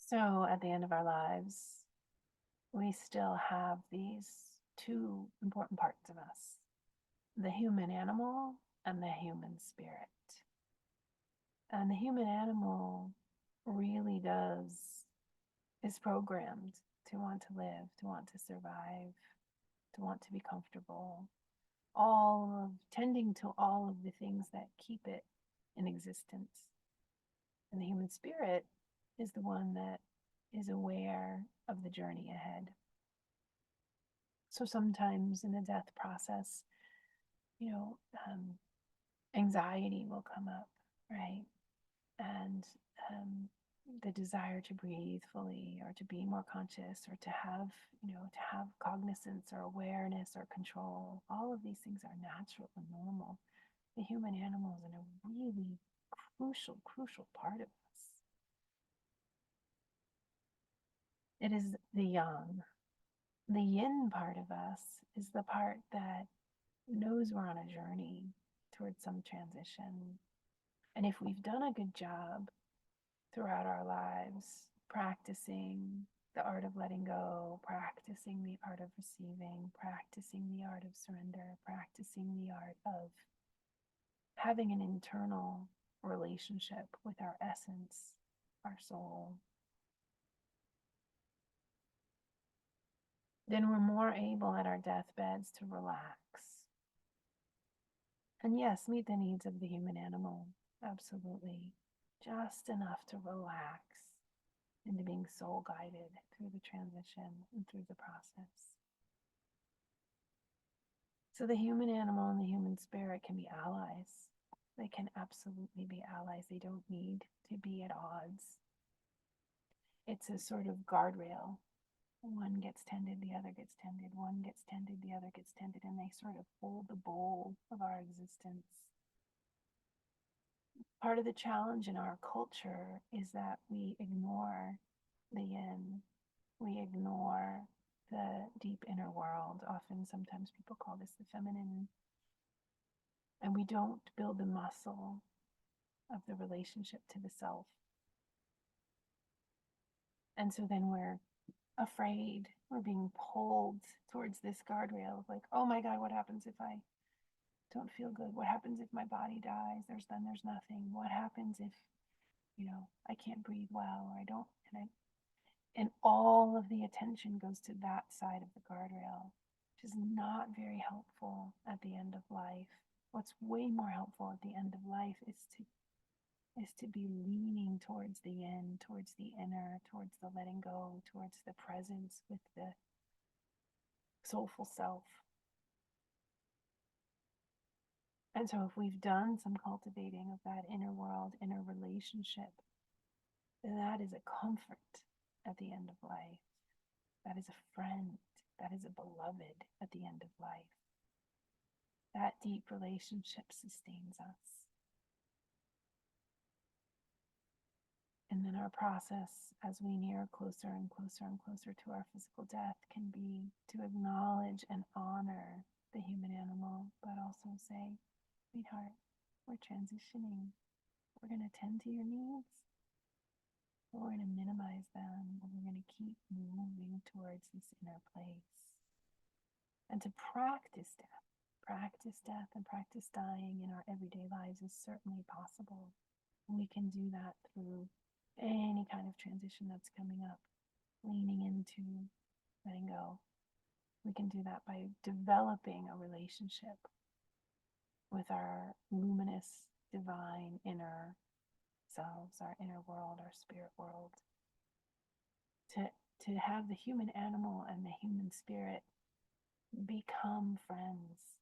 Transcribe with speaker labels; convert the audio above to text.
Speaker 1: So at the end of our lives, we still have these two important parts of us, the human animal and the human spirit. And the human animal really is programmed to want to live, to want to survive, to want to be comfortable, tending to all of the things that keep it in existence. And the human spirit is the one that is aware of the journey ahead. So sometimes in the death process, you know, anxiety will come up, right? And the desire to breathe fully, or to be more conscious, or to have cognizance or awareness or control. All of these things are natural and normal. The human animal is in a really crucial part of us. It is the yang. The yin part of us is the part that knows we're on a journey towards some transition. And if we've done a good job throughout our lives practicing the art of letting go, practicing the art of receiving, practicing the art of surrender, practicing the art of having an internal relationship with our essence, our soul, then we're more able at our deathbeds to relax. And yes, meet the needs of the human animal, absolutely. Just enough to relax into being soul guided through the transition and through the process. So the human animal and the human spirit can be allies. They can absolutely be allies. They don't need to be at odds. It's a sort of guardrail. One gets tended, the other gets tended. One gets tended, the other gets tended, and they sort of hold the bowl of our existence. Part of the challenge in our culture is that we ignore the yin. We ignore the deep inner world. Often, sometimes people call this the feminine. And we don't build the muscle of the relationship to the self. And so then we're afraid. We're being pulled towards this guardrail of like, oh my God, what happens if I don't feel good? What happens if my body dies? There's nothing. What happens if, I can't breathe well, or I don't, and all of the attention goes to that side of the guardrail, which is not very helpful at the end of life. What's way more helpful at the end of life is to be leaning towards the yin, towards the inner, towards the letting go, towards the presence with the soulful self. And so if we've done some cultivating of that inner world, inner relationship, that is a comfort at the end of life. That is a friend. That is a beloved at the end of life. That deep relationship sustains us. And then our process, as we near closer and closer and closer to our physical death, can be to acknowledge and honor the human animal, but also say, sweetheart, we're transitioning. We're going to tend to your needs, but we're going to minimize them, and we're going to keep moving towards this inner place. And to practice death and practice dying in our everyday lives is certainly possible. And we can do that through any kind of transition that's coming up, leaning into letting go. We can do that by developing a relationship with our luminous, divine inner selves, our inner world, our spirit world. To have the human animal and the human spirit become friends,